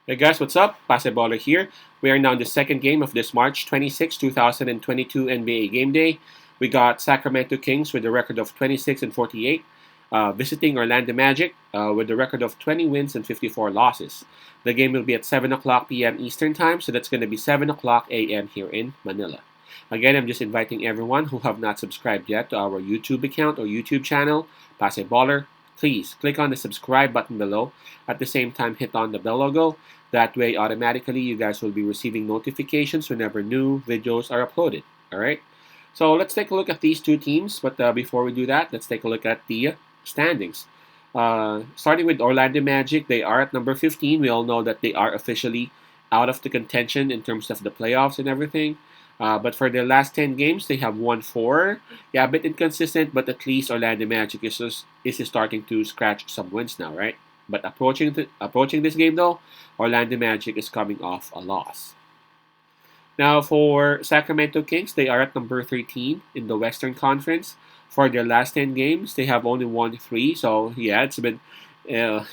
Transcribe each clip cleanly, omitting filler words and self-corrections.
Hey guys, what's up? Baller here. We are now in the second game of this March 26, 2022 NBA Game Day. We got Sacramento Kings with a record of 26 and 48, visiting Orlando Magic with a record of 20 wins and 54 losses. The game will be at 7 o'clock p.m. Eastern Time, so that's going to be 7 o'clock a.m. here in Manila. Again, I'm just inviting everyone who have not subscribed yet to our YouTube account or YouTube channel, Baller. Please click on the subscribe button below. At the same time, hit on the bell logo. That way, automatically, you guys will be receiving notifications whenever new videos are uploaded. All right. So let's take a look at these two teams. But before we do that, let's take a look at the standings. Starting with Orlando Magic, they are at number 15. We all know that they are officially out of the contention in terms of the playoffs and everything. But for their last 10 games, they have won 4. Yeah, a bit inconsistent, but at least Orlando Magic is starting to scratch some wins now, right? But approaching this game, though, Orlando Magic is coming off a loss. Now, for Sacramento Kings, they are at number 13 in the Western Conference. For their last 10 games, they have only won 3. So, yeah, it's been, it's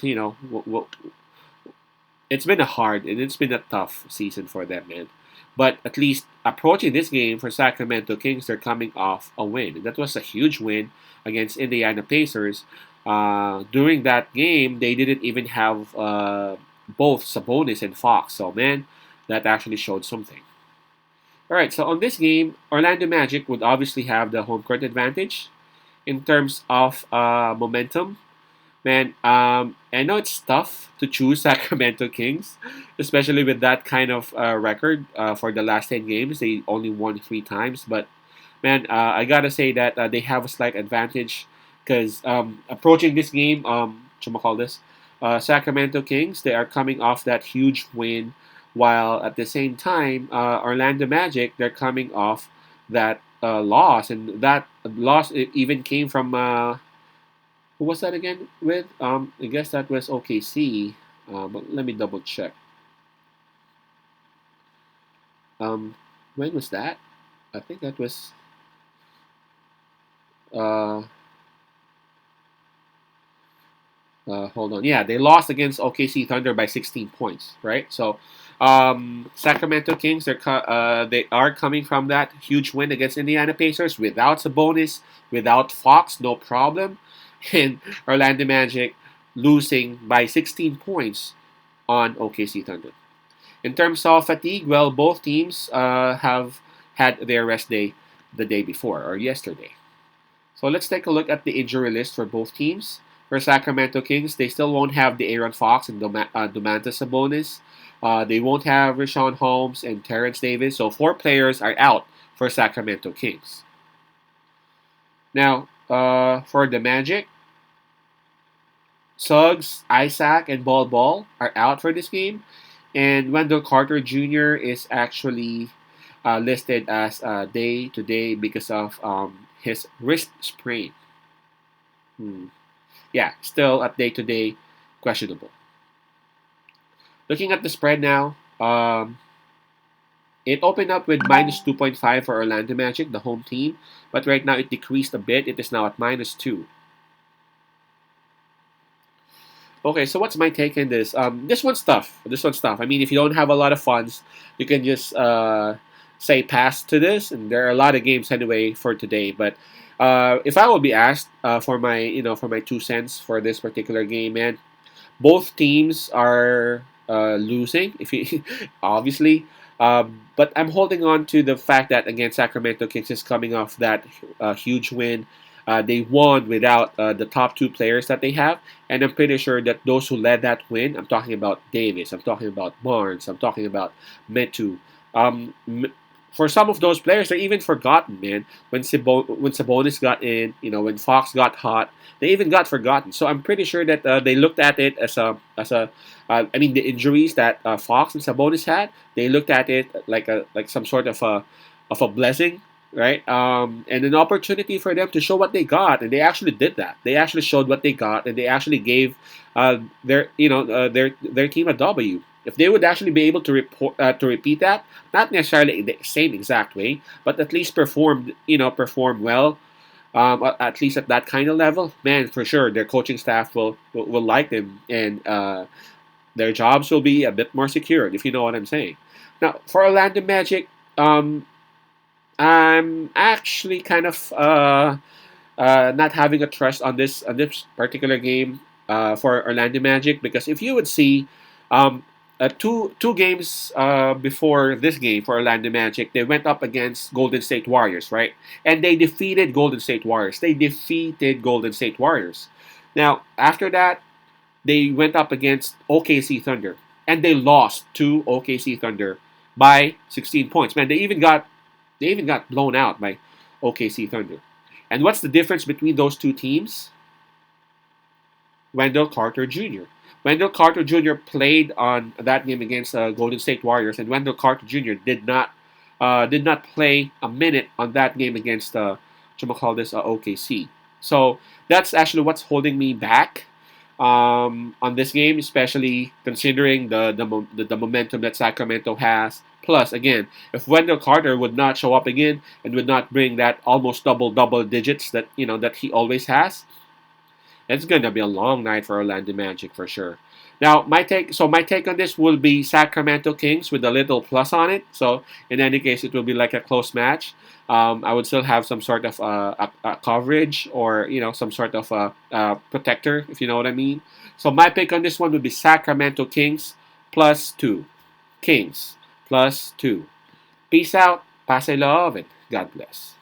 been a hard and it's been a tough season for them, man. But at least approaching this game for Sacramento Kings, they're coming off a win. And that was a huge win against Indiana Pacers. During that game, they didn't even have both Sabonis and Fox. So, man, that actually showed something. All right, so on this game, Orlando Magic would obviously have the home court advantage in terms of momentum. Man, I know it's tough to choose Sacramento Kings, especially with that kind of record for the last 10 games. They only won 3 times. But, man, I got to say that they have a slight advantage because approaching this game, Sacramento Kings, they are coming off that huge win, while at the same time, Orlando Magic, they're coming off that loss. And that loss it even came from who was that again with? I guess that was OKC. But let me double check. Um, when was that? I think that was. Uh, Hold on. Yeah, they lost against OKC Thunder by 16 points, right? So, Sacramento Kings, they are coming from that huge win against Indiana Pacers without Sabonis, without Fox, no problem, and Orlando Magic losing by 16 points on OKC Thunder. In terms of fatigue, well, both teams have had their rest day the day before or yesterday. So let's take a look at the injury list for both teams. For Sacramento Kings, they still won't have the Aaron Fox and Domantas Sabonis. They won't have Richaun Holmes and Terrence Davis. So 4 players are out for Sacramento Kings. Now, for the Magic, Suggs, Isaac, and Ball are out for this game. And Wendell Carter Jr. is actually listed as day-to-day because of his wrist sprain. Yeah, still at day-to-day questionable. Looking at the spread now, it opened up with minus 2.5 for Orlando Magic, the home team, but right now it decreased a bit. It is now at minus 2. Okay, so what's my take on this? This one's tough. I mean, if you don't have a lot of funds, you can just say pass to this, and there are a lot of games anyway for today. But if I will be asked for my 2 cents for this particular game, man, both teams are losing. If you obviously, but I'm holding on to the fact that again Sacramento Kings is coming off that huge win. They won without the top 2 players that they have, and I'm pretty sure that those who led that win, I'm talking about Davis, I'm talking about Barnes, I'm talking about Metu. For some of those players, they're even forgotten, man. When Sabonis got in, when Fox got hot, they even got forgotten. So I'm pretty sure that they looked at it I mean, the injuries that Fox and Sabonis had, they looked at it like some sort of a blessing, right? And an opportunity for them to show what they got, and they actually did that. They actually showed what they got, and they actually gave their team a W. If they would actually be able to repeat that, not necessarily in the same exact way, but at least perform well, at least at that kind of level, man, for sure, their coaching staff will like them, and their jobs will be a bit more secured, if you know what I'm saying. Now, for Orlando Magic, I'm actually kind of not having a trust on this particular game for Orlando Magic, because if you would see, um, two games before this game for Orlando Magic, they went up against Golden State Warriors, right? And they defeated Golden State Warriors. They defeated Golden State Warriors. Now after that, they went up against OKC Thunder, and they lost to OKC Thunder by 16 points. Man, they even got blown out by OKC Thunder. And what's the difference between those two teams? Wendell Carter Jr. Wendell Carter Jr. played on that game against Golden State Warriors, and Wendell Carter Jr. did not play a minute on that game against OKC. So that's actually what's holding me back on this game, especially considering the momentum that Sacramento has. Plus, again, if Wendell Carter would not show up again and would not bring that almost double digits that that he always has, it's gonna be a long night for Orlando Magic for sure. Now, my take on this will be Sacramento Kings with a little plus on it. So, in any case, it will be like a close match. I would still have some sort of a coverage, or some sort of protector, if you know what I mean. So, my pick on this one would be Sacramento Kings +2. Kings +2. Peace out. Pass love and God bless.